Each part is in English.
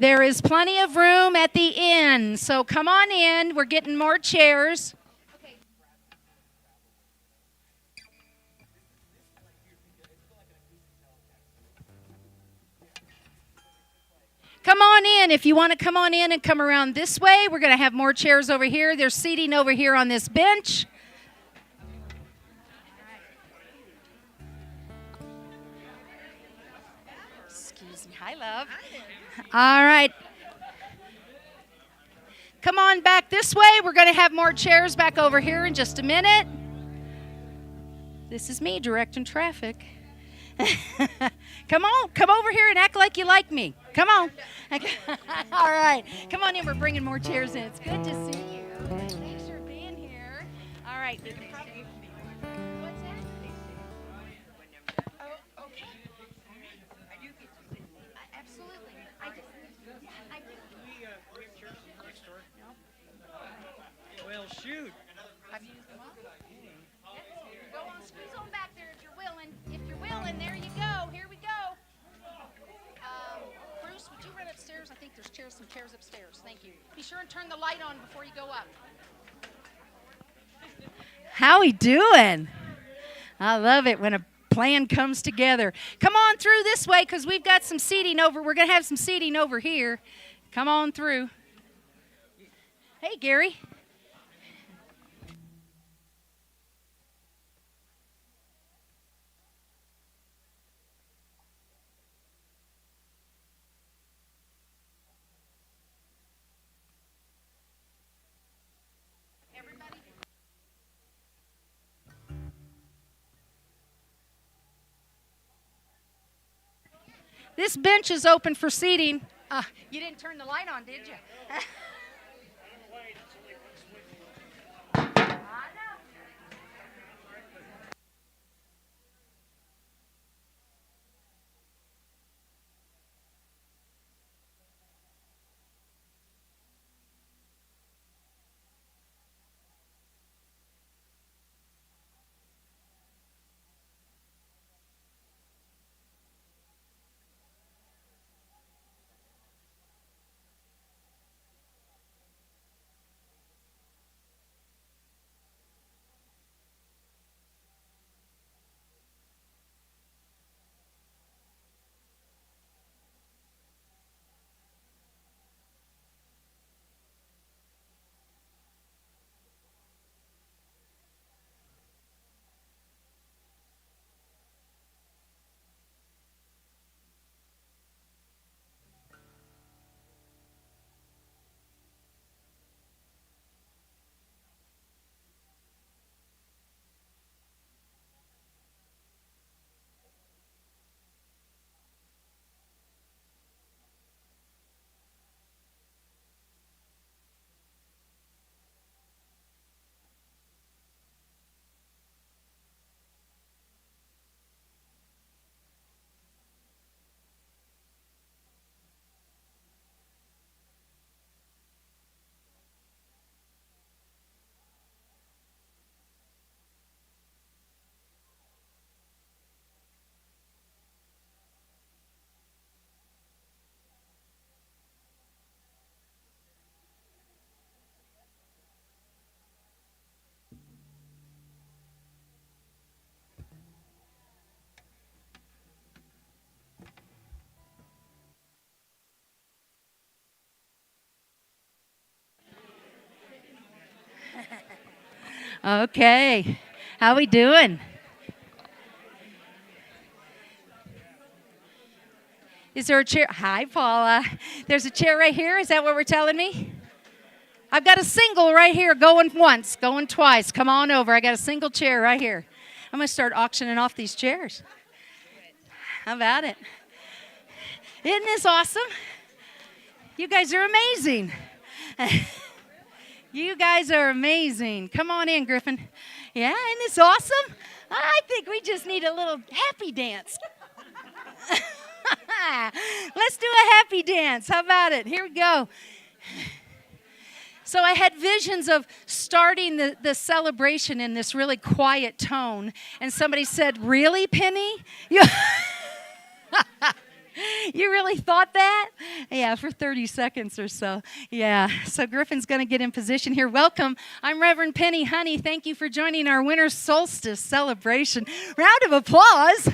There is plenty of room at the end, so come on in. We're getting more chairs. Come on in. If you want to come on in and come around this way, we're going to have more chairs over here. There's seating over here on this bench. Excuse me. Hi, love. All right. Come on back this way. We're going to have more chairs back over here in just a minute. This is me directing traffic. Come on, come over here and act like you like me. Come on. All right, come on in. We're bringing more chairs in. It's good to see you. Thanks for being here. All right. What's that? Oh, okay. Absolutely. I do. Well, shoot. I've used them all. Go on, squeeze on back there if you're willing. If you're willing, there you go. Here we go. Bruce, would you run upstairs? I think there's some chairs upstairs. Thank you. Be sure and turn the light on before you go up. How we doing? I love it when a plan comes together. Come on through this way because we've got some seating over. We're going to have some seating over here. Come on through. Hey, Gary. This bench is open for seating. You didn't turn the light on, did you? Okay. How we doing? Is there a chair? Hi, Paula. There's a chair right here. Is that what we're telling me? I've got a single right here going once, going twice. Come on over. I got a single chair right here. I'm going to start auctioning off these chairs. How about it? Isn't this awesome? You guys are amazing. You guys are amazing. Come on in, Griffin. Yeah, isn't this awesome? I think we just need a little happy dance. Let's do a happy dance. How about it? Here we go. So I had visions of starting the celebration in this really quiet tone. And somebody said, "Really, Penny?" You really thought that? Yeah, for 30 seconds or so. Yeah, so Griffin's going to get in position here. Welcome. I'm Reverend Penny Honey. Thank you for joining our winter solstice celebration. Round of applause.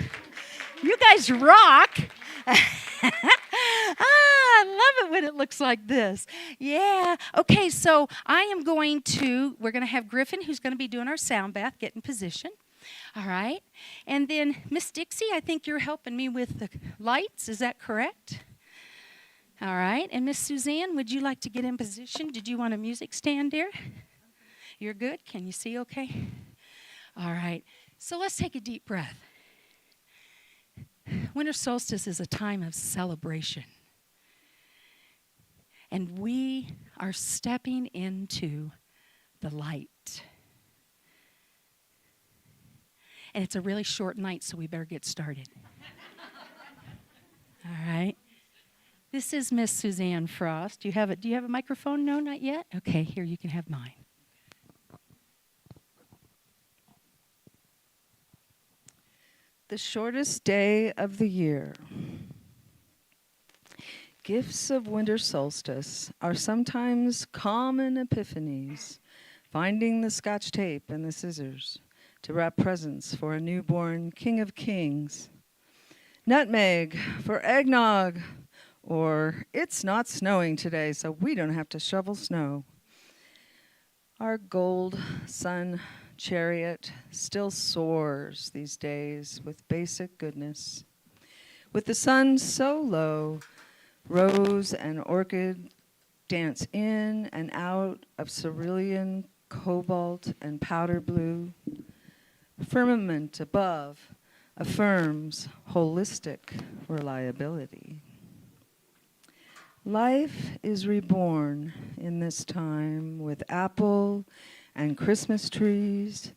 You guys rock. I love it when it looks like this. Yeah. Okay, so we're going to have Griffin, who's going to be doing our sound bath, get in position. All right. And then, Miss Dixie, I think you're helping me with the lights. Is that correct? All right. And Miss Suzanne, would you like to get in position? Did you want a music stand, dear? You're good? Can you see okay? All right. So let's take a deep breath. Winter solstice is a time of celebration. And we are stepping into the light. And it's a really short night, so we better get started. All right. This is Miss Suzanne Frost. Do you have a microphone? No, not yet? Okay, here, you can have mine. The shortest day of the year. Gifts of winter solstice are sometimes common epiphanies, finding the Scotch tape and the scissors to wrap presents for a newborn King of Kings. Nutmeg for eggnog, or it's not snowing today, so we don't have to shovel snow. Our gold sun chariot still soars these days with basic goodness. With the sun so low, rose and orchid dance in and out of cerulean, cobalt, and powder blue. Firmament above affirms holistic reliability. Life is reborn in this time with apple and Christmas trees,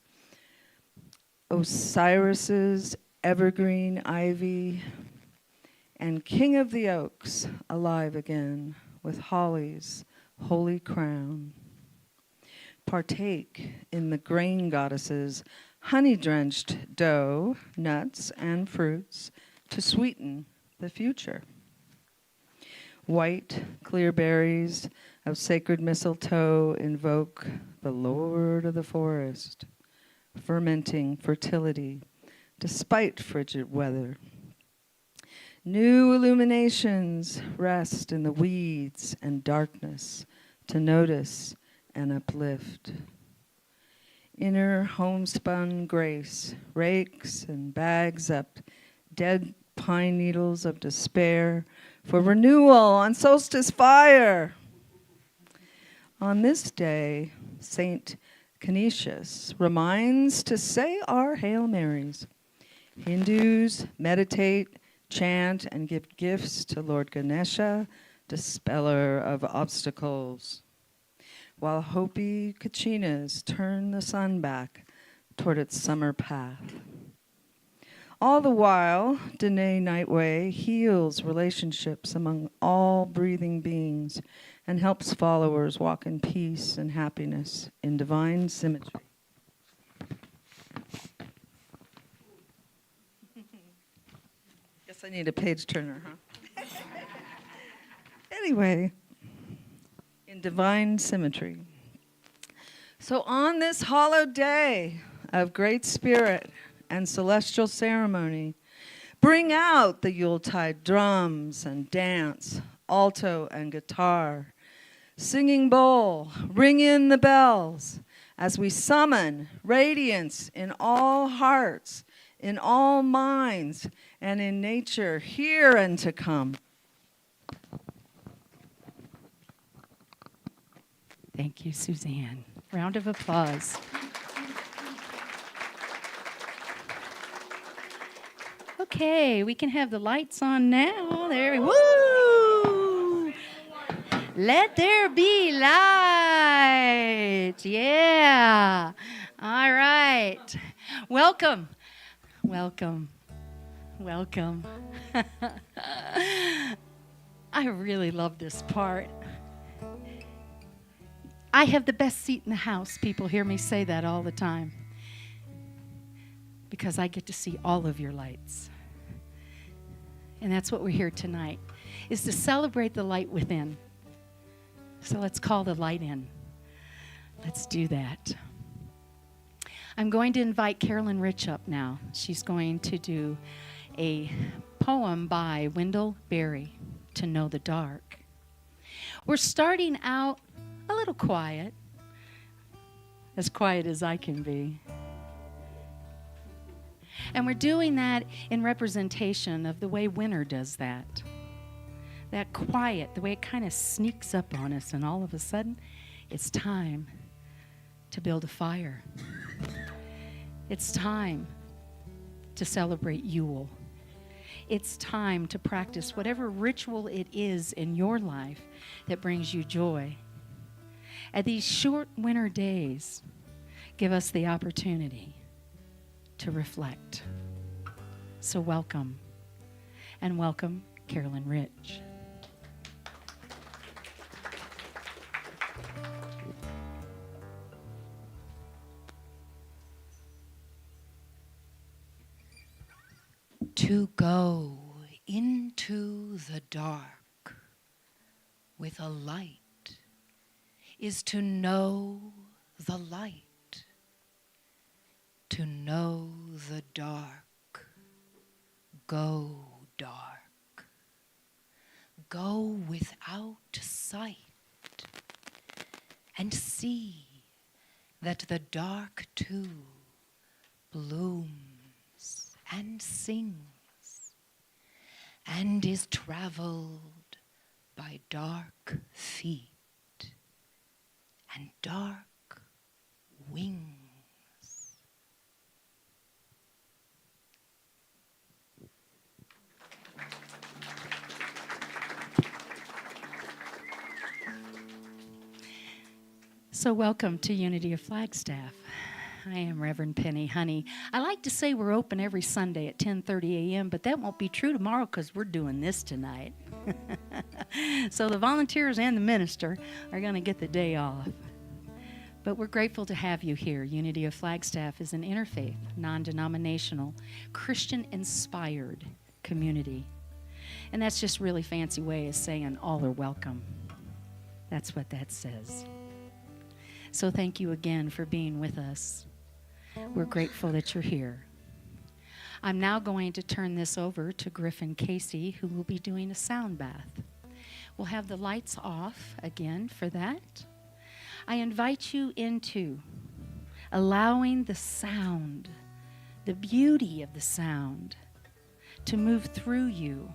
Osiris's evergreen ivy, and King of the Oaks alive again with holly's holy crown. Partake in the grain goddess's honey-drenched dough, nuts, and fruits to sweeten the future. White, clear berries of sacred mistletoe invoke the Lord of the forest, fermenting fertility despite frigid weather. New illuminations rest in the weeds and darkness to notice and uplift. Inner homespun grace rakes and bags up dead pine needles of despair for renewal on solstice fire. On this day, Saint Canisius reminds to say our Hail Marys. Hindus meditate, chant, and give gifts to Lord Ganesha, dispeller of obstacles, while Hopi Kachinas turn the sun back toward its summer path. All the while, Danae Nightway heals relationships among all breathing beings and helps followers walk in peace and happiness in divine symmetry. Guess I need a page turner, huh? Anyway, in divine symmetry. So on this hallowed day of great spirit and celestial ceremony, bring out the Yuletide drums and dance, alto and guitar, singing bowl, ring in the bells, as we summon radiance in all hearts, in all minds, and in nature, here and to come. Thank you, Suzanne. Round of applause. Okay, we can have the lights on now. There we woo! Let there be light. Yeah. All right. Welcome. Welcome. Welcome. I really love this part. I have the best seat in the house. People hear me say that all the time. Because I get to see all of your lights. And that's what we're here tonight, is to celebrate the light within. So let's call the light in. Let's do that. I'm going to invite Carolyn Rich up now. She's going to do a poem by Wendell Berry, To Know the Dark. We're starting out a little quiet, as quiet as I can be. And we're doing that in representation of the way winter does that. That quiet, the way it kind of sneaks up on us, and all of a sudden, it's time to build a fire. It's time to celebrate Yule. It's time to practice whatever ritual it is in your life that brings you joy. At these short winter days, give us the opportunity to reflect. So welcome, and welcome Carolyn Rich. To go into the dark with a light is to know the light. To know the dark, go dark. Go without sight and see that the dark too blooms and sings and is traveled by dark feet and dark wings. So welcome to Unity of Flagstaff. I am Reverend Penny Honey. I like to say we're open every Sunday at 10:30 a.m., but that won't be true tomorrow because we're doing this tonight. So the volunteers and the minister are going to get the day off. But we're grateful to have you here. Unity of Flagstaff is an interfaith, non-denominational, Christian-inspired community. And that's just a really fancy way of saying all are welcome. That's what that says. So thank you again for being with us. We're grateful that you're here. I'm now going to turn this over to Griffin Casey, who will be doing a sound bath. We'll have the lights off again for that. I invite you into allowing the sound, the beauty of the sound, to move through you.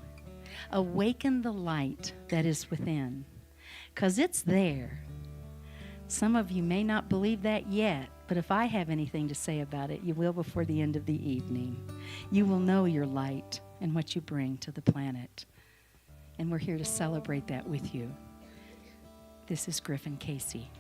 Awaken the light that is within, because it's there. Some of you may not believe that yet, but if I have anything to say about it, you will before the end of the evening. You will know your light and what you bring to the planet. And we're here to celebrate that with you. This is Griffin Casey.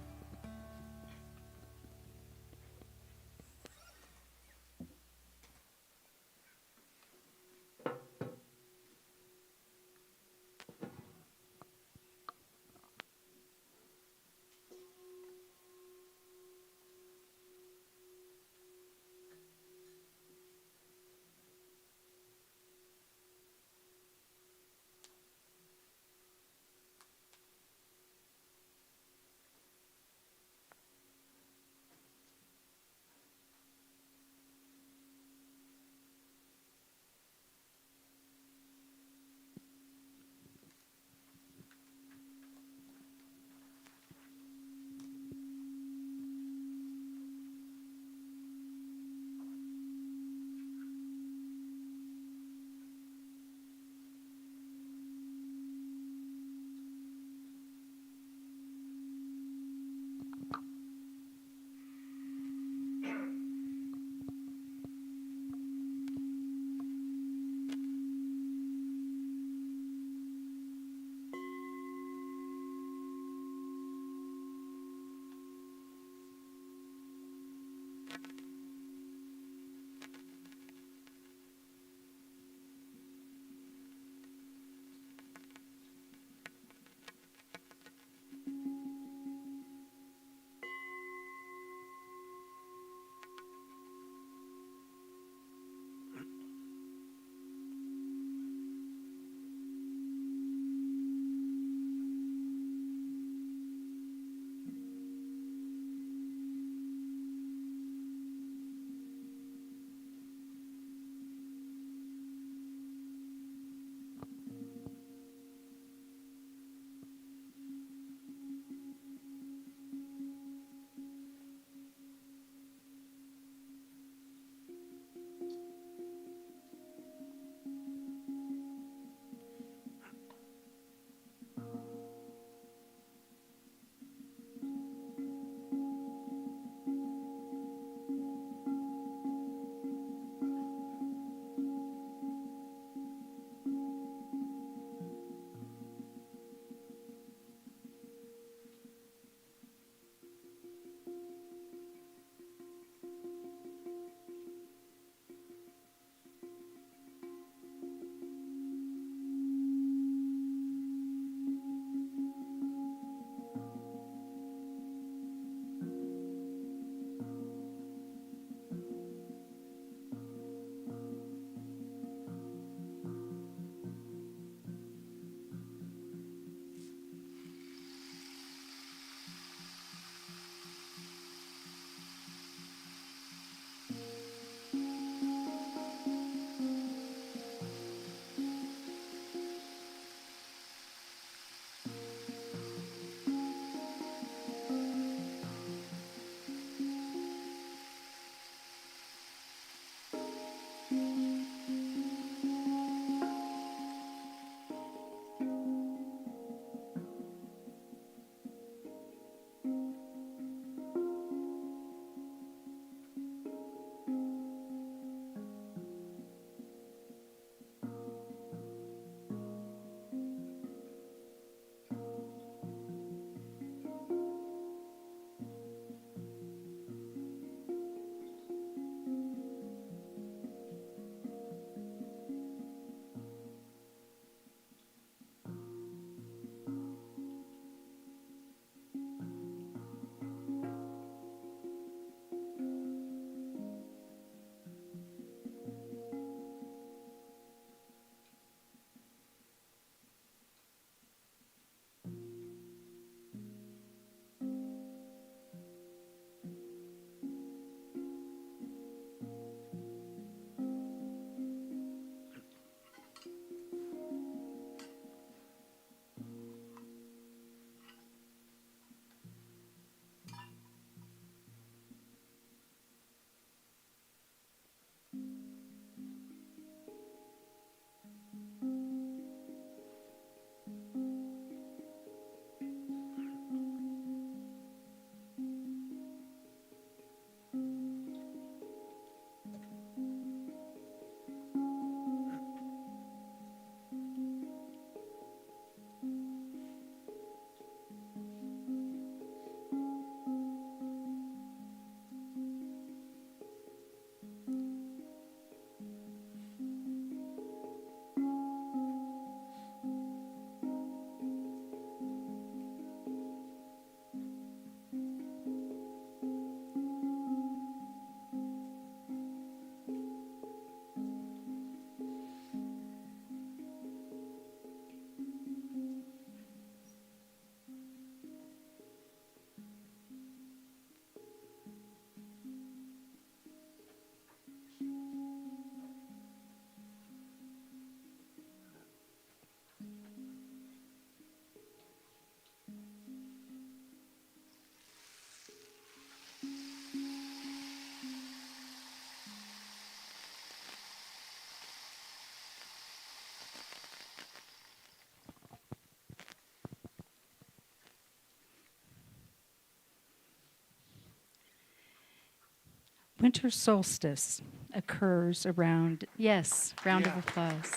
Winter solstice occurs around, yes, round of applause.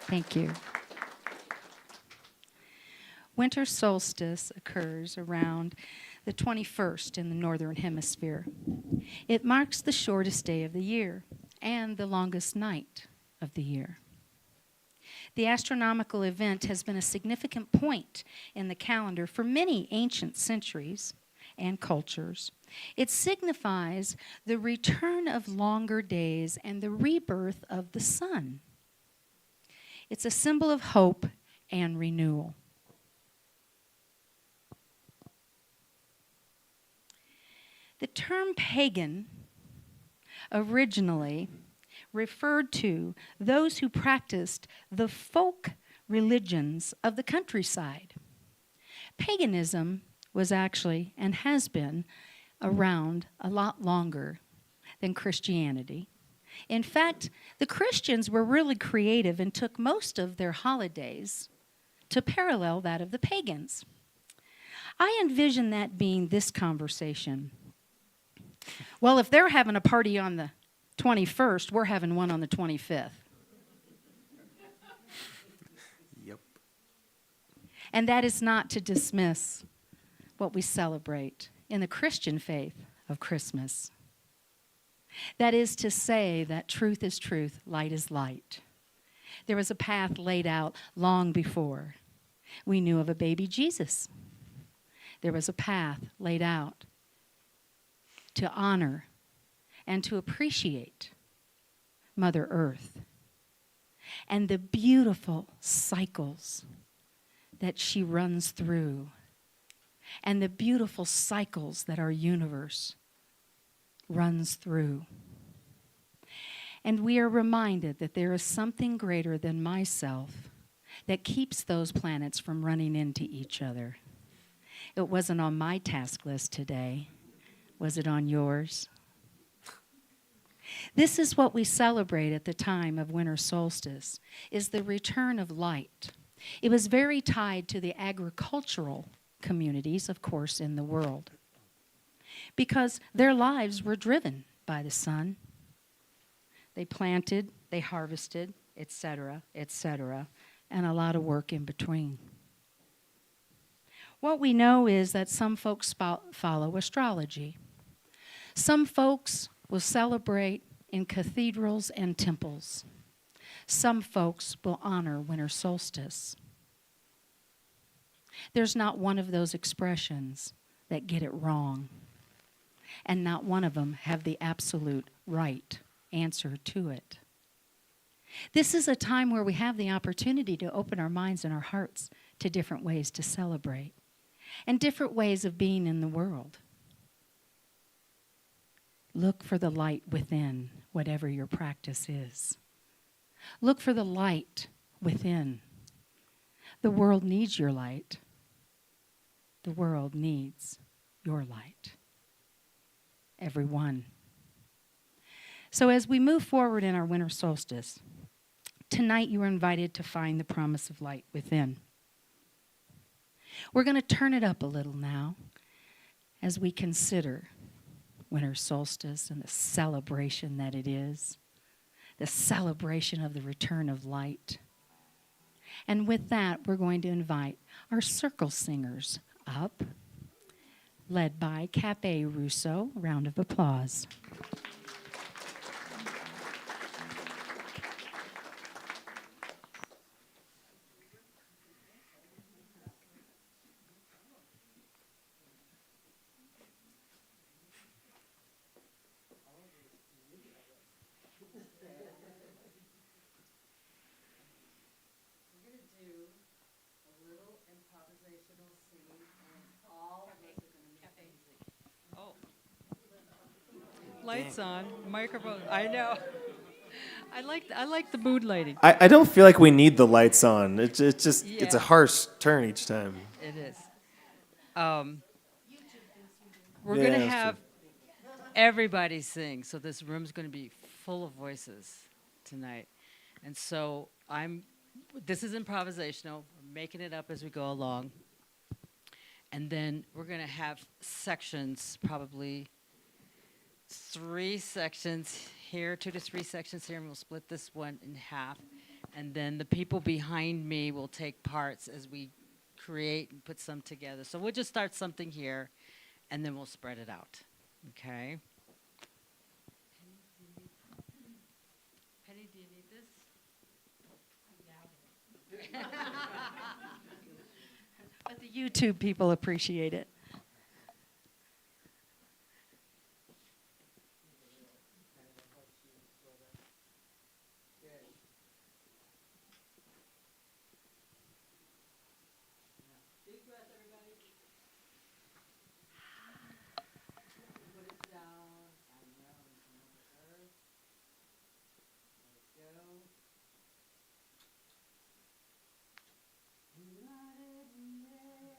Thank you. Winter solstice occurs around the 21st in the northern hemisphere. It marks the shortest day of the year and the longest night of the year. The astronomical event has been a significant point in the calendar for many ancient centuries and cultures. It signifies the return of longer days and the rebirth of the sun. It's a symbol of hope and renewal. The term pagan originally referred to those who practiced the folk religions of the countryside. Paganism was actually and has been around a lot longer than Christianity. In fact, the Christians were really creative and took most of their holidays to parallel that of the pagans. I envision that being this conversation. Well, if they're having a party on the 21st, we're having one on the 25th. Yep. And that is not to dismiss what we celebrate in the Christian faith of Christmas. That is to say that truth is truth, light is light. There was a path laid out long before we knew of a baby Jesus. There was a path laid out to honor and to appreciate Mother Earth and the beautiful cycles that she runs through and the beautiful cycles that our universe runs through. And we are reminded that there is something greater than myself that keeps those planets from running into each other. It wasn't on my task list today. Was it on yours? This is what we celebrate at the time of winter solstice, is the return of light. It was very tied to the agricultural communities, of course, in the world, because their lives were driven by the sun. They planted, they harvested, etc., and a lot of work in between. What we know is that some folks follow astrology. Some folks will celebrate in cathedrals and temples. Some folks will honor winter solstice. There's not one of those expressions that get it wrong, and not one of them have the absolute right answer to it. This is a time where we have the opportunity to open our minds and our hearts to different ways to celebrate and different ways of being in the world. Look for the light within, whatever your practice is. Look for the light within. The world needs your light. The world needs your light. Everyone. So as we move forward in our winter solstice, tonight you are invited to find the promise of light within. We're going to turn it up a little now as we consider winter solstice and the celebration that it is, the celebration of the return of light. And with that, we're going to invite our circle singers up, led by Cape Russo. Round of applause. Lights on, microphone. I know. I like the mood lighting. I don't feel like we need the lights on. It's just it's a Yeah. harsh turn each time. It is. We're Yeah, going to that's have everybody sing, so this room's going to be full of voices tonight. And so this is improvisational. We're making it up as we go along. And then we're going to have sections, probably 3 sections here, 2 to 3 sections here, and we'll split this one in half. And then the people behind me will take parts as we create and put some together. So we'll just start something here, and then we'll spread it out. Okay? Penny, do you need this? But the YouTube people appreciate it. Deep breath, everybody. Put it down. I know. Earth. Let it go. Not every day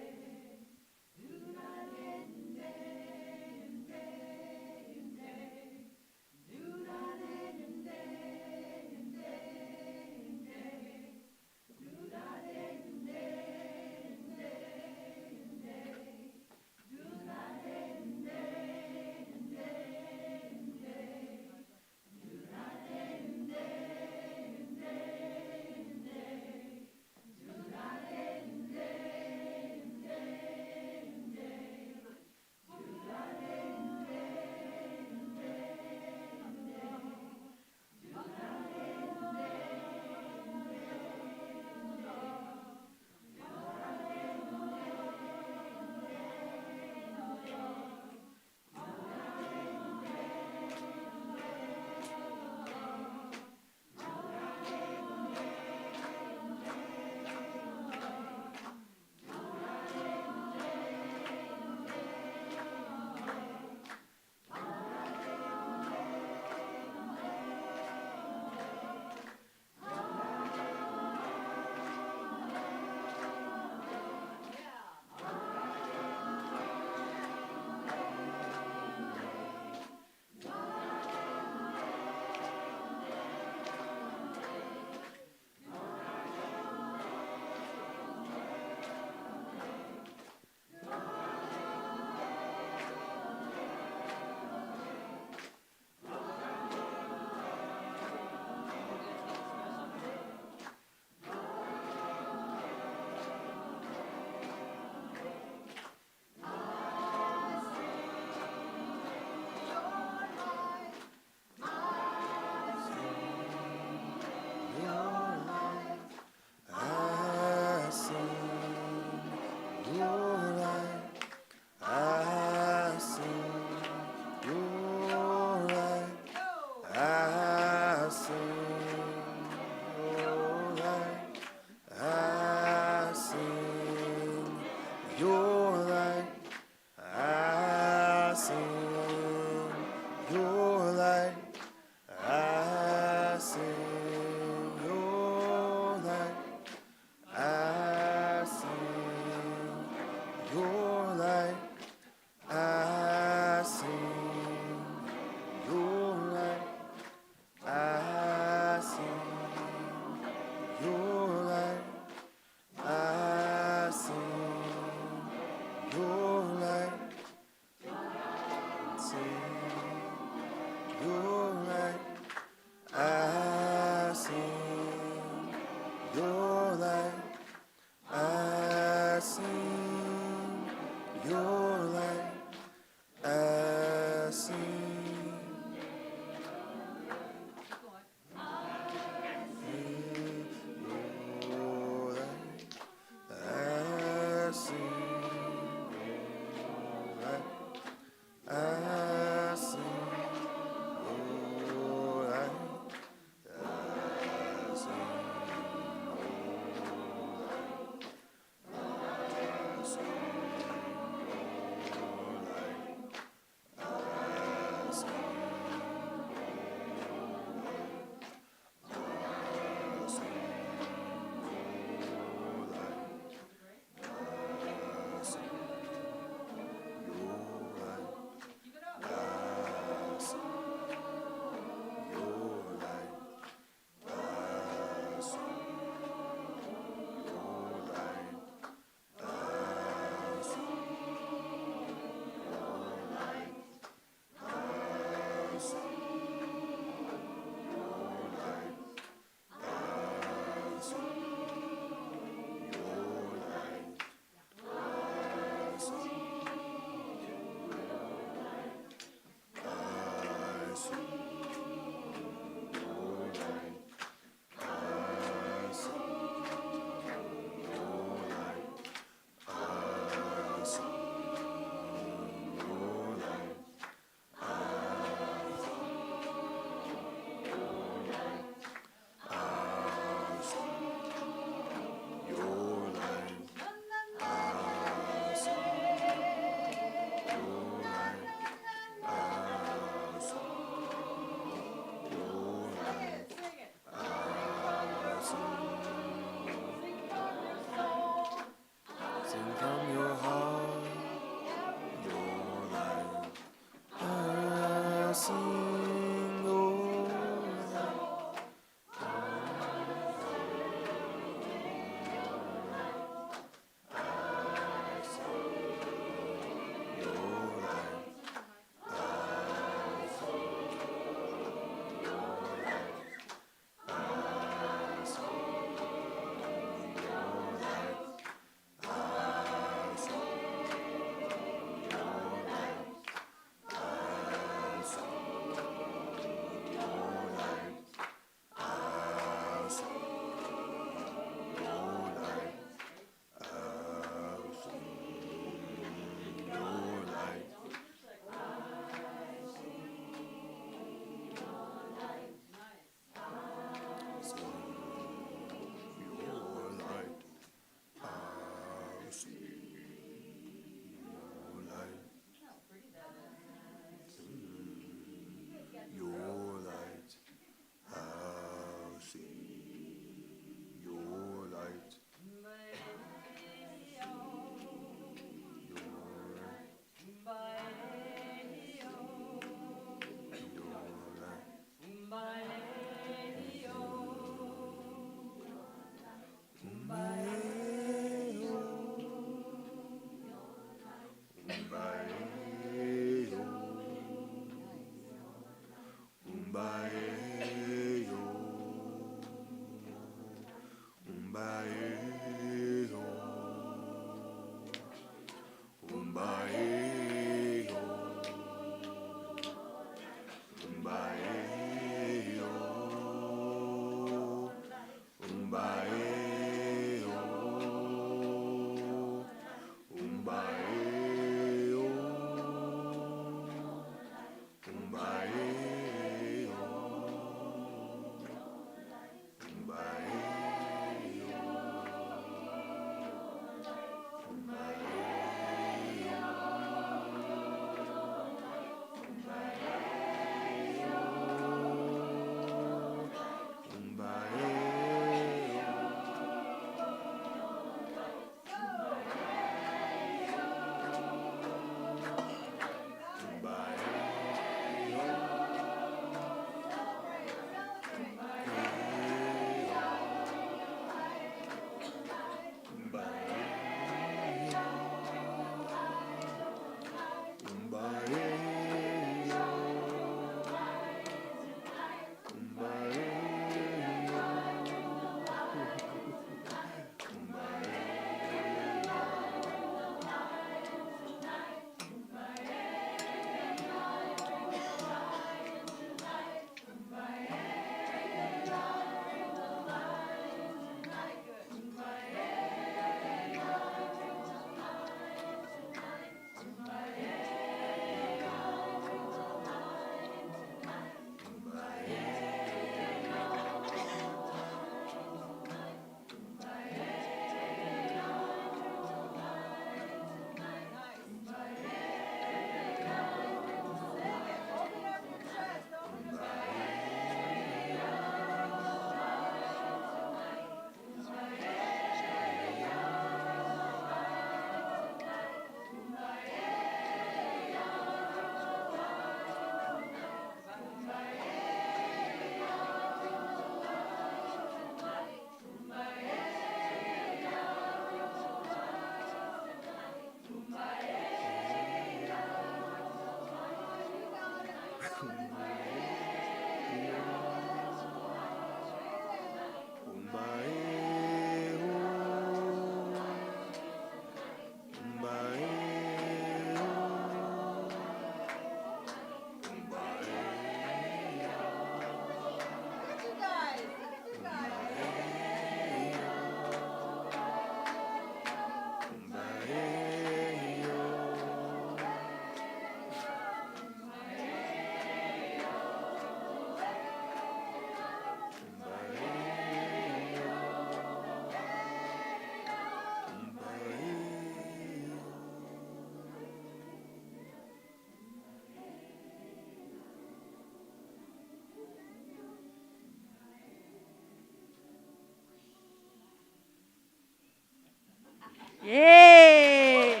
Yay!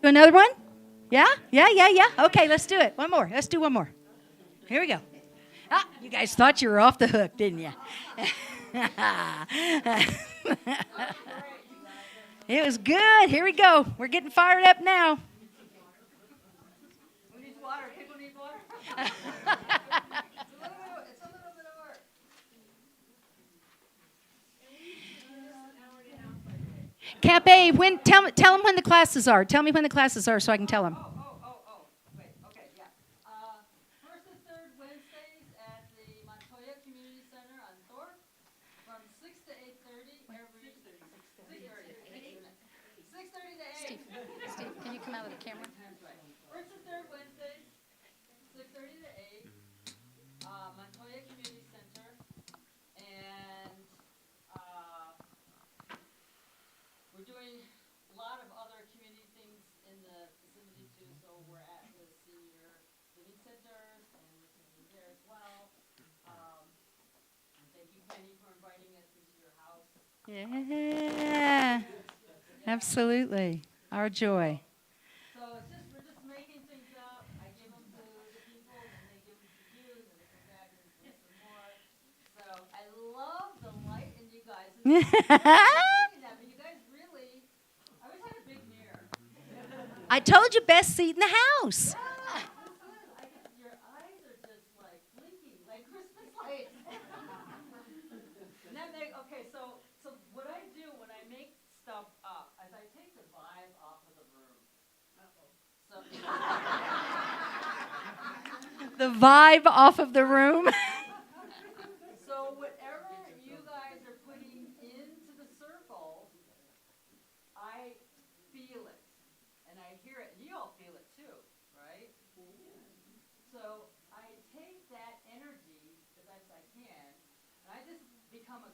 Do another one? Yeah? Yeah, yeah, yeah. Okay, let's do it. One more. Let's do one more. Here we go. Ah, you guys thought you were off the hook, didn't you? It was good. Here we go. We're getting fired up now. Who needs water? People need water. Camp A, tell them when the classes are. Tell me when the classes are so I can tell them. Wait, okay, yeah. First and third Wednesdays at the Montoya Community Center on Thorpe from 6 to 8:30 every 6:30 to 8. Steve, can you come out of the camera? That's right. First and third Wednesdays, 6:30 to 8, Montoya Community Center, and we're doing a lot of other community things in the vicinity too. So we're at the senior living centers, and we're going to be there as well. And thank you, Penny, for inviting us into your house. Yeah, absolutely. Our joy. So we're just making things up. I give them to the people, and they give them to you, and then they come back and put some more. So I love the light in you guys. But you guys really, I wish I had a big mirror. I told you, best seat in the house. Your eyes are just like blinking like Christmas lights. And okay, so what I do when I make stuff up is I take the vibe off of the room. So The vibe off of the room. so whatever you guys are putting into the circle, I feel it and I hear it, and you all feel it too, right? So I take that energy the best I can, and I just become a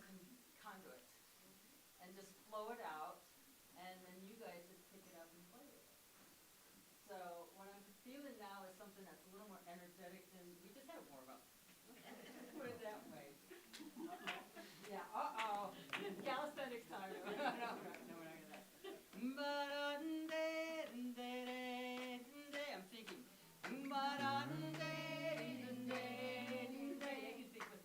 conduit and just flow it out, and then you guys just pick it up and play with it. So what I'm feeling now is something that's a little more energetic than we just had a warm up. Put it that way. Yeah. Calisthenics time. No, we're not gonna that. I'm thinking. You can think with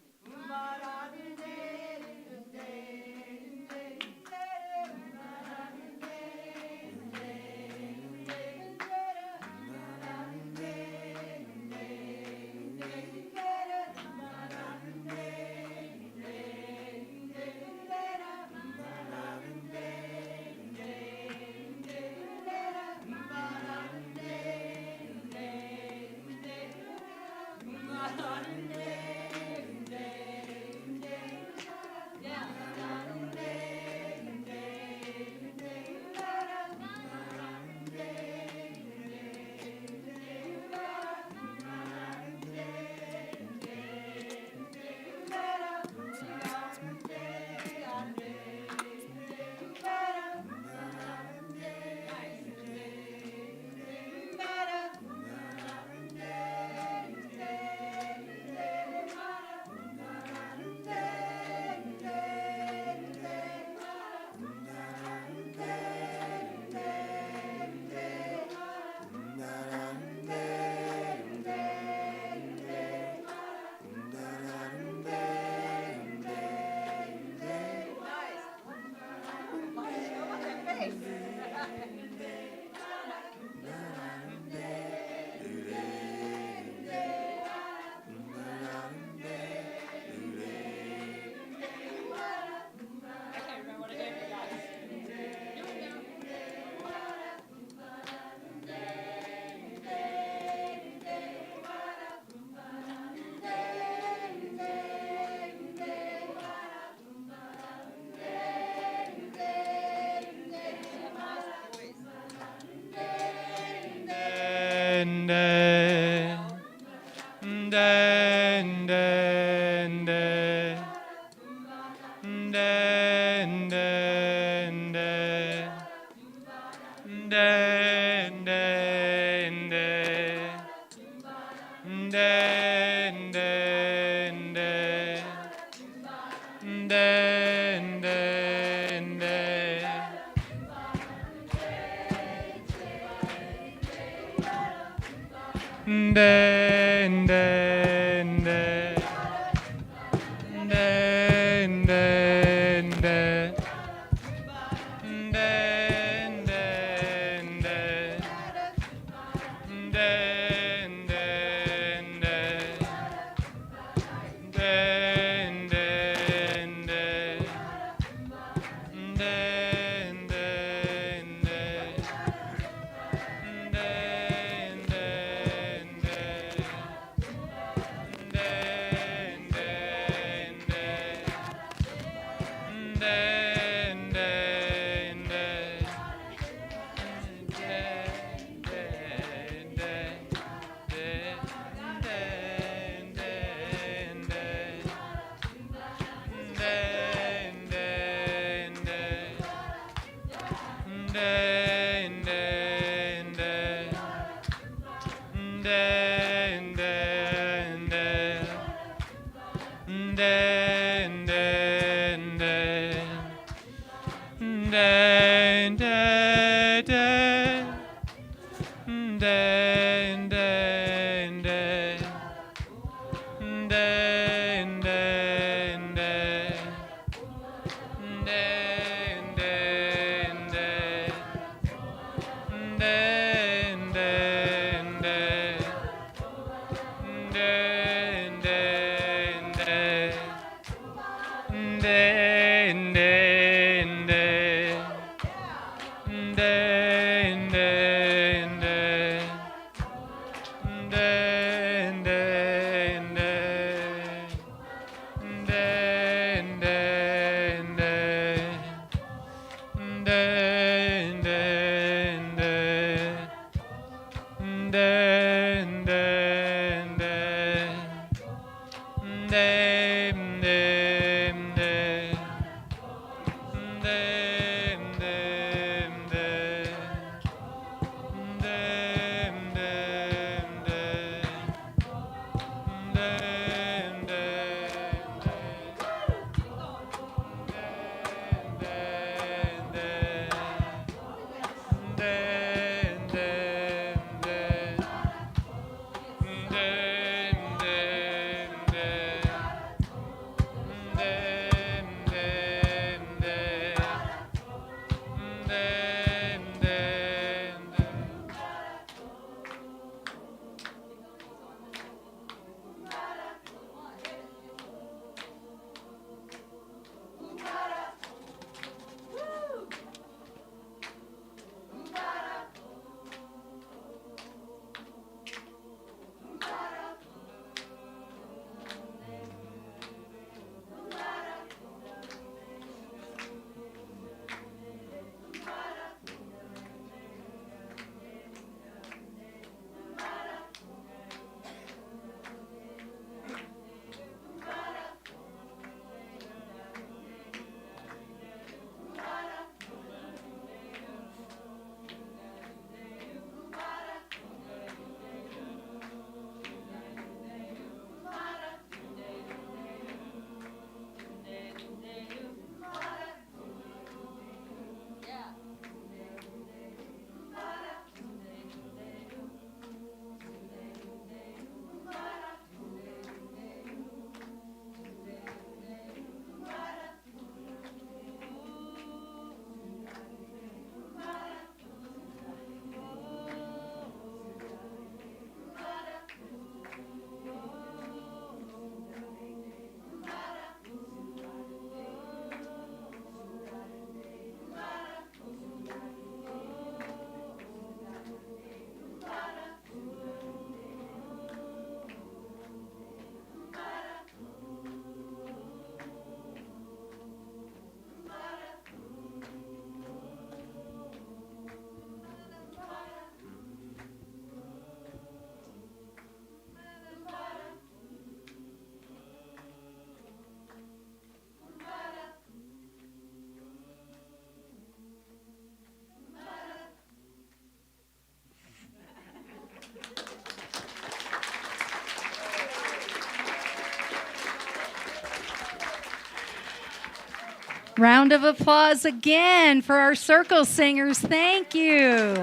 Round of applause again for our circle singers. Thank you.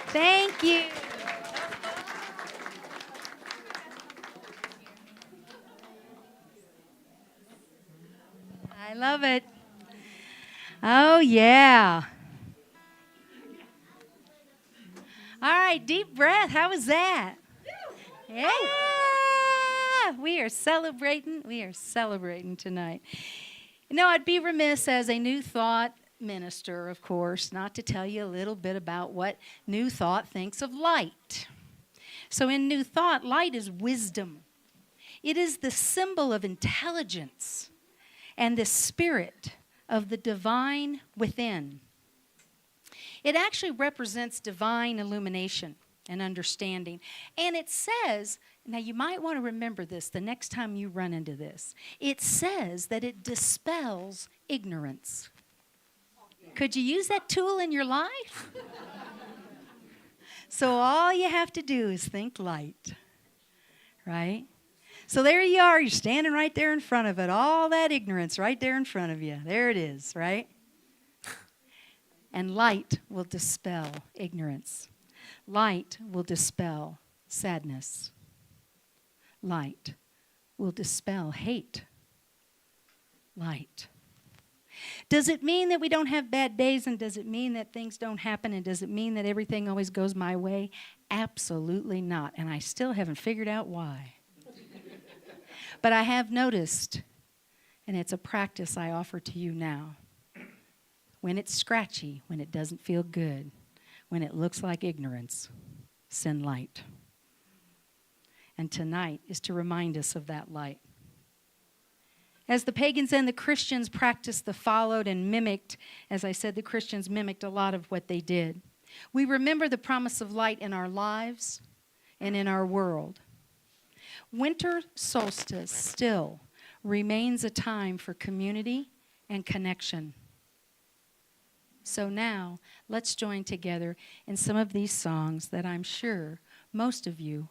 Thank you. I love it. Oh, yeah. All right, deep breath. How was that? Yeah. We are celebrating. We are celebrating tonight. You know, I'd be remiss as a New Thought minister, of course, not to tell you a little bit about what New Thought thinks of light. So in New Thought, light is wisdom. It is the symbol of intelligence and the spirit of the divine within. It actually represents divine illumination and understanding. And it says, now you might want to remember this the next time you run into this. It says that it dispels ignorance. Could you use that tool in your life? So all you have to do is think light, right? So there you are, you're standing right there in front of it, all that ignorance right there in front of you. There it is, right? And light will dispel ignorance. Light will dispel sadness. Light will dispel hate. Light. Does it mean that we don't have bad days, and does it mean that things don't happen, and does it mean that everything always goes my way? Absolutely not, and I still haven't figured out why. But I have noticed, and it's a practice I offer to you now, when it's scratchy, when it doesn't feel good, when it looks like ignorance, send light. And tonight is to remind us of that light. As the pagans and the Christians practiced the followed and mimicked, as I said, the Christians mimicked a lot of what they did. We remember the promise of light in our lives and in our world. Winter solstice still remains a time for community and connection. So now, let's join together in some of these songs that I'm sure most of you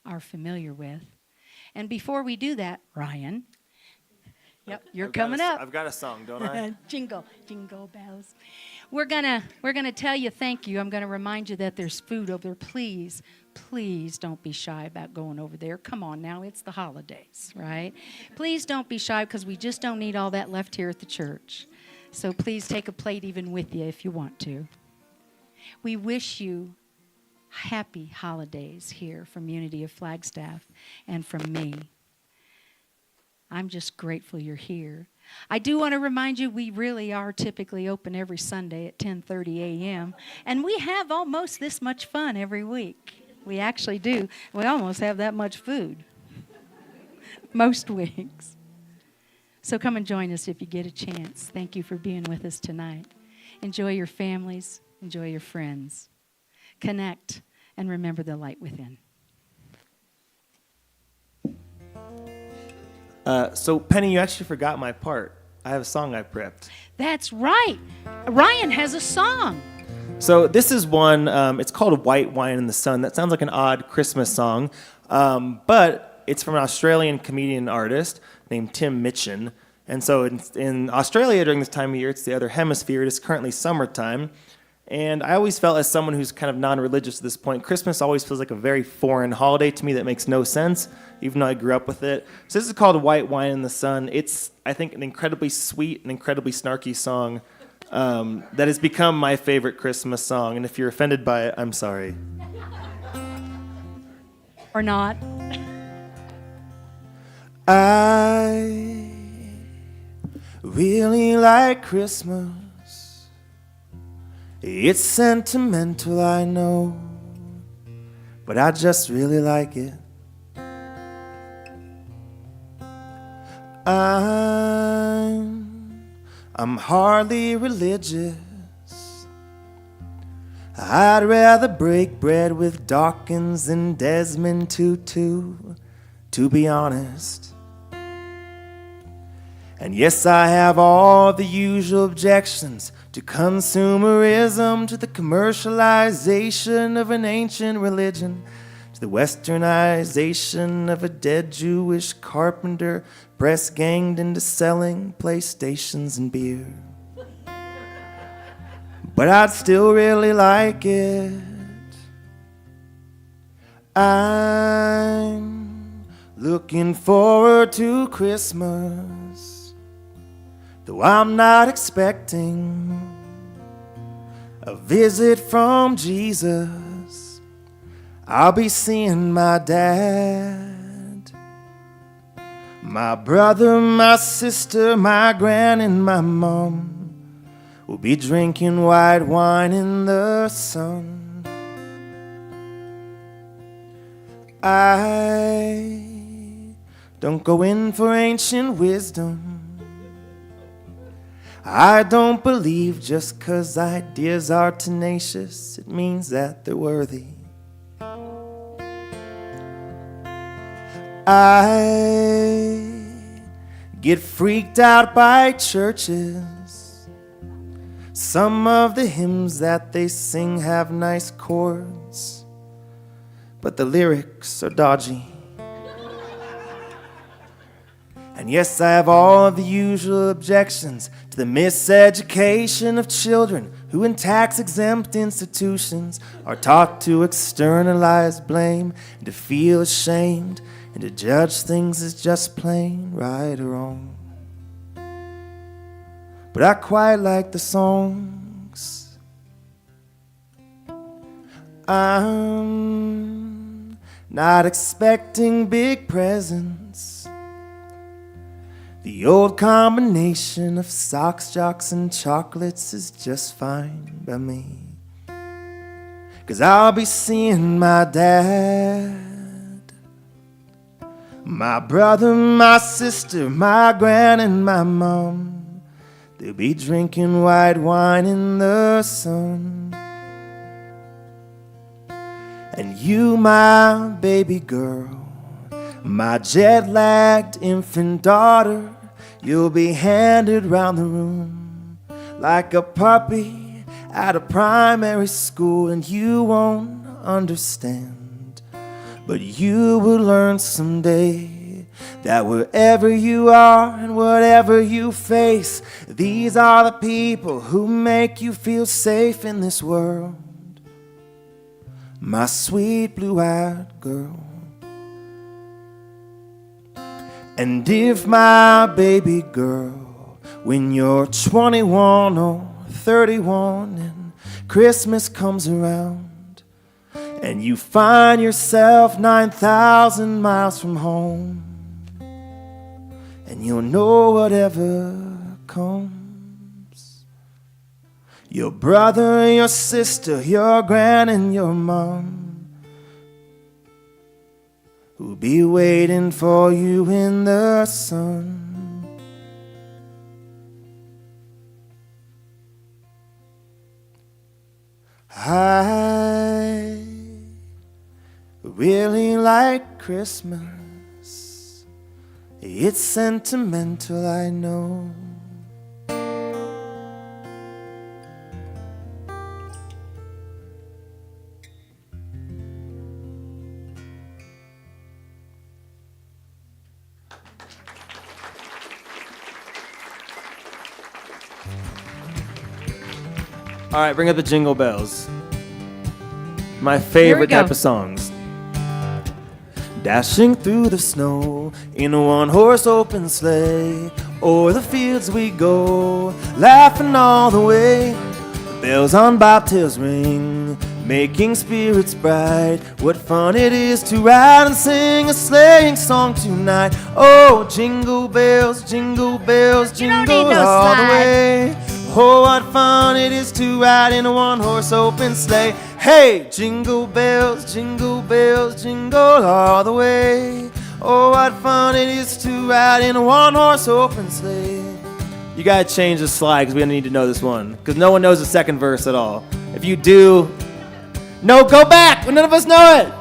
are familiar with. And before we do that, Ryan, yep, you're coming up. I've got a song, don't I? Jingle, jingle bells. We're gonna tell you thank you. I'm gonna remind you that there's food over there. Please, please don't be shy about going over there. Come on now, it's the holidays, right? Please don't be shy because we just don't need all that left here at the church. So please take a plate even with you if you want to. We wish you happy holidays here from Unity of Flagstaff and from me. I'm just grateful you're here. I do want to remind you we really are typically open every Sunday at 10:30 a.m. And we have almost this much fun every week. We actually do. We almost have that much food most weeks. So come and join us if you get a chance. Thank you for being with us tonight. Enjoy your families. Enjoy your friends. Connect and remember the light within. So, Penny, you actually forgot my part. I have a song I prepped. That's right. Ryan has a song. So this is one, it's called White Wine in the Sun. That sounds like an odd Christmas song, but it's from an Australian comedian artist named Tim Mitchin. And so in Australia during this time of year, it's the other hemisphere. It is currently summertime. And I always felt, as someone who's kind of non-religious at this point, Christmas always feels like a very foreign holiday to me that makes no sense, even though I grew up with it. So this is called White Wine in the Sun. It's, I think, an incredibly sweet and incredibly snarky song that has become my favorite Christmas song. And if you're offended by it, I'm sorry. Or not. I really like Christmas. It's sentimental, I know, but I just really like it. I'm hardly religious. I'd rather break bread with Dawkins than Desmond Tutu, to be honest. And yes, I have all the usual objections to consumerism, to the commercialization of an ancient religion, to the westernization of a dead Jewish carpenter press-ganged into selling PlayStations and beer. But I'd still really like it. I'm looking forward to Christmas, though I'm not expecting a visit from Jesus. I'll be seeing my dad, my brother, my sister, my gran, and my mom will be drinking white wine in the sun. I don't go in for ancient wisdom. I don't believe just 'cause ideas are tenacious, it means that they're worthy. I get freaked out by churches. Some of the hymns that they sing have nice chords, but the lyrics are dodgy. And yes, I have all of the usual objections to the miseducation of children who in tax-exempt institutions are taught to externalize blame and to feel ashamed and to judge things as just plain right or wrong. But I quite like the songs. I'm not expecting big presents. The old combination of socks, jocks, and chocolates is just fine by me. 'Cause I'll be seeing my dad, my brother, my sister, my gran, and my mom. They'll be drinking white wine in the sun. And you, my baby girl, my jet-lagged infant daughter, you'll be handed round the room like a puppy at a primary school, and you won't understand, but you will learn someday that wherever you are and whatever you face, these are the people who make you feel safe in this world. My sweet blue-eyed girl. And if my baby girl, when you're 21 or 31 and Christmas comes around and you find yourself 9,000 miles from home, and you'll know whatever comes, your brother and your sister, your gran and your mom who'll be waiting for you in the sun. I really like Christmas. It's sentimental, I know. All right, bring up the Jingle Bells. My favorite go. type of songs. Dashing through the snow in a one-horse open sleigh, o'er the fields we go, laughing all the way. The bells on bobtails ring, making spirits bright. What fun it is to ride and sing a sleighing song tonight. Oh, jingle bells, jingle bells, You don't jingle need no all the slide. way. Oh, what fun it is to ride in a one-horse open sleigh. Hey, jingle bells, jingle all the way. Oh, what fun it is to ride in a one-horse open sleigh. You gotta change the slide because we need to know this one, because no one knows the second verse at all. If you do, no, go back. None of us know it.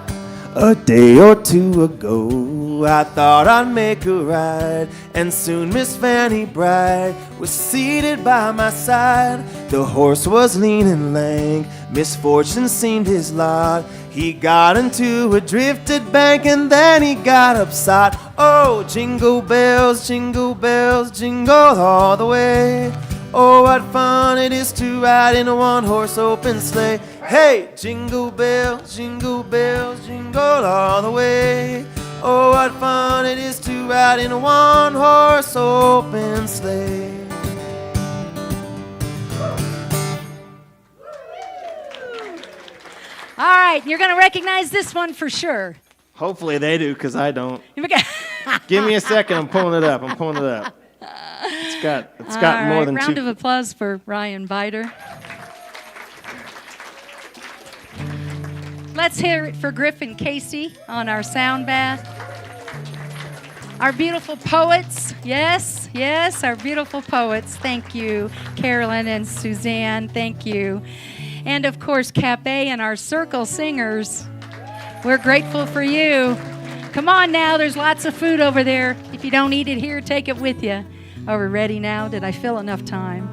A day or two ago, I thought I'd make a ride, and soon Miss Fanny Bright was seated by my side. The horse was lean and lank, misfortune seemed his lot. He got into a drifted bank, and then he got upside. Oh, jingle bells, jingle all the way. Oh, what fun it is to ride in a one-horse open sleigh. Hey, jingle bells, jingle all the way. Oh, what fun it is to ride in a one-horse open sleigh. All right, you're going to recognize this one for sure. Hopefully they do, because I don't. Give me a second. I'm pulling it up. It's got more than round two. of applause for Ryan Viter. Let's hear it for Griffin Casey on our sound bath. Our beautiful poets, yes, our beautiful poets. Thank you, Carolyn and Suzanne, thank you. And of course, Cap A and our circle singers. We're grateful for you. Come on now, there's lots of food over there. If you don't eat it here, take it with you. Are we ready now? Did I fill enough time?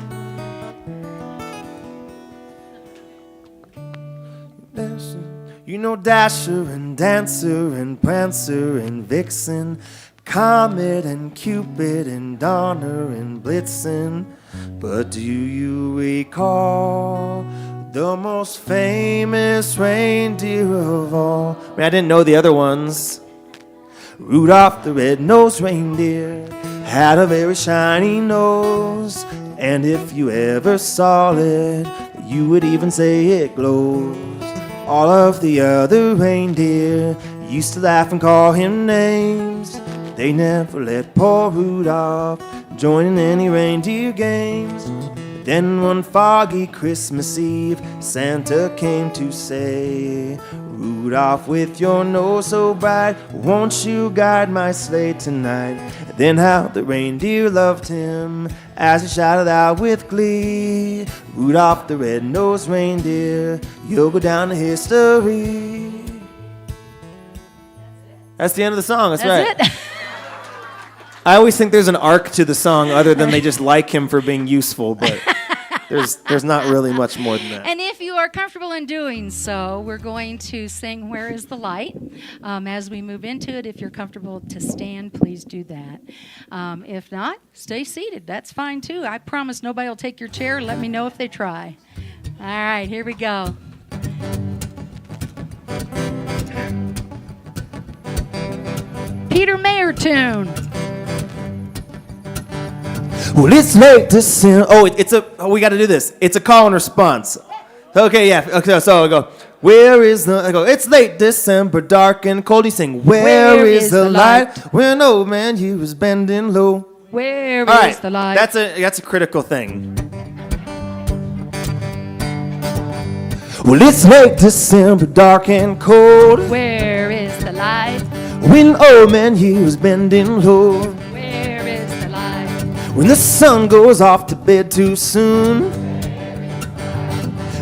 You know Dasher and Dancer and Prancer and Vixen, Comet and Cupid and Donner and Blitzen. But do you recall the most famous reindeer of all? I mean, I didn't know the other ones. Rudolph the red-nosed reindeer had a very shiny nose, and if you ever saw it, you would even say it glows. All of the other reindeer used to laugh and call him names. They never let poor Rudolph join in any reindeer games. Then one foggy Christmas Eve, Santa came to say, Rudolph, with your nose so bright, won't you guide my sleigh tonight? Then how the reindeer loved him as he shouted out with glee, Rudolph the red-nosed reindeer, you'll go down to history. That's the end of the song. That's right. That's it. I always think there's an arc to the song other than they just like him for being useful, but there's not really much more than that. And if you are comfortable in doing so, we're going to sing Where is the Light? As we move into it, if you're comfortable to stand, please do that. If not, stay seated. That's fine too. I promise nobody will take your chair. Let me know if they try. All right, here we go. Peter Mayer tune. Well, it's late to sing. We got to do this. It's a call and response. Okay, yeah. Okay, so I go. Where is the? I go. It's late December, dark and cold. You sing. Where is the light? When an old man he was bending low. Where All is right, the light? That's a critical thing. Well, it's late December, dark and cold. Where is the light? When an old man he was bending low. Where is the light? When the sun goes off to bed too soon,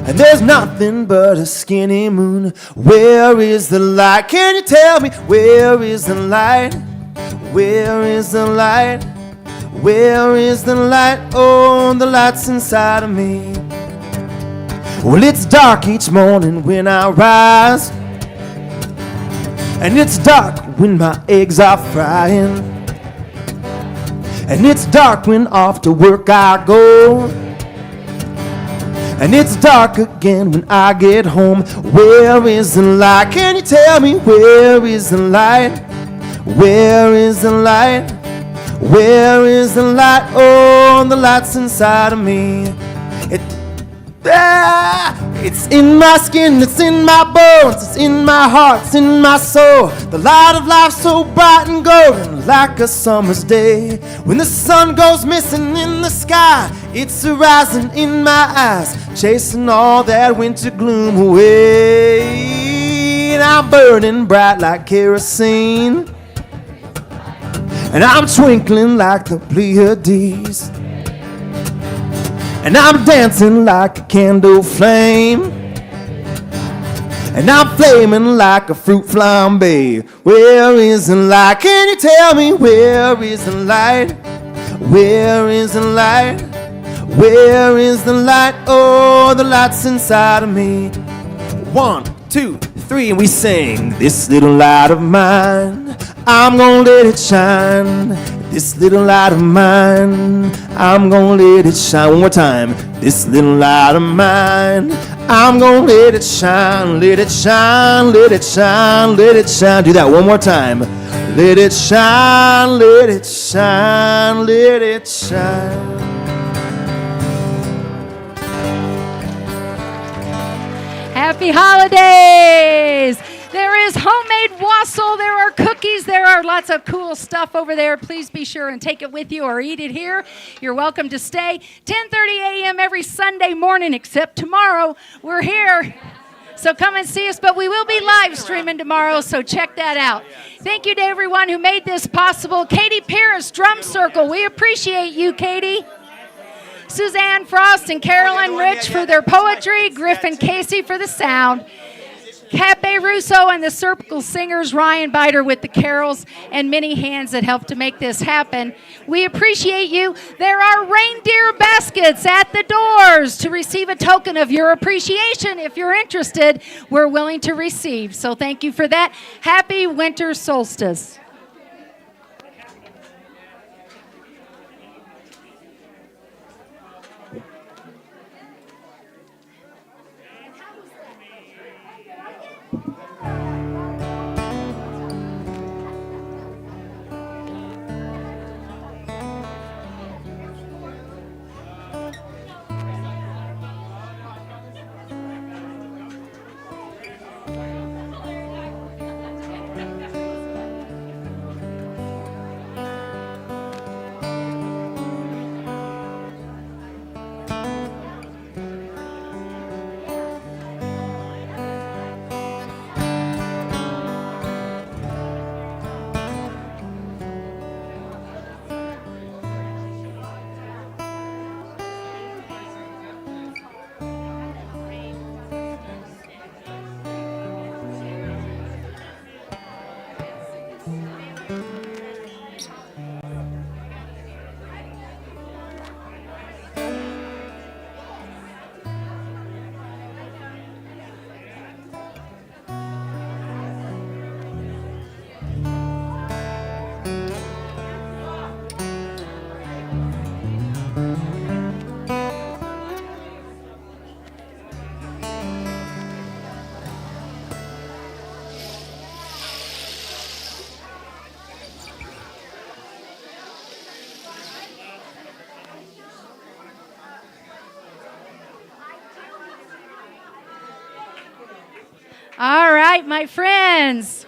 and there's nothing but a skinny moon. Where is the light? Can you tell me? Where is the light? Where is the light? Where is the light? Oh, the light's inside of me. Well, it's dark each morning when I rise, and it's dark when my eggs are frying, and it's dark when off to work I go, and it's dark again when I get home. Where is the light? Can you tell me? Where is the light? Where is the light? Where is the light? Oh, the light's inside of me. It's in my skin, it's in my bones, it's in my heart, it's in my soul. The light of life so bright and golden, like a summer's day. When the sun goes missing in the sky, it's a rising in my eyes, chasing all that winter gloom away. And I'm burning bright like kerosene, and I'm twinkling like the Pleiades, and I'm dancing like a candle flame, and I'm flaming like a fruit flambe. Where is the light? Can you tell me? Where is the light? Where is the light? Where is the light? Oh, the light's inside of me. 1, 2, 3, and we sing. This little light of mine, I'm gonna let it shine. This little light of mine, I'm gonna let it shine. One more time. This little light of mine, I'm gonna let it shine, let it shine, let it shine, let it shine. Do that one more time. Let it shine, let it shine, let it shine. Happy holidays! There is homemade wassail, there are cookies, there are lots of cool stuff over there. Please be sure and take it with you or eat it here. You're welcome to stay. 10:30 a.m. every Sunday morning, except tomorrow. We're here. So come and see us, but we will be live streaming tomorrow, so check that out. Thank you to everyone who made this possible. Katie Pierce, Drum Circle. We appreciate you, Katie. Suzanne Frost and Carolyn Rich for their poetry. Griffin Casey for the sound. Cape Russo and the Circle Singers, Ryan Biter with the carols, and many hands that helped to make this happen. We appreciate you. There are reindeer baskets at the doors to receive a token of your appreciation. If you're interested, we're willing to receive. So thank you for that. Happy winter solstice. All right, my friends.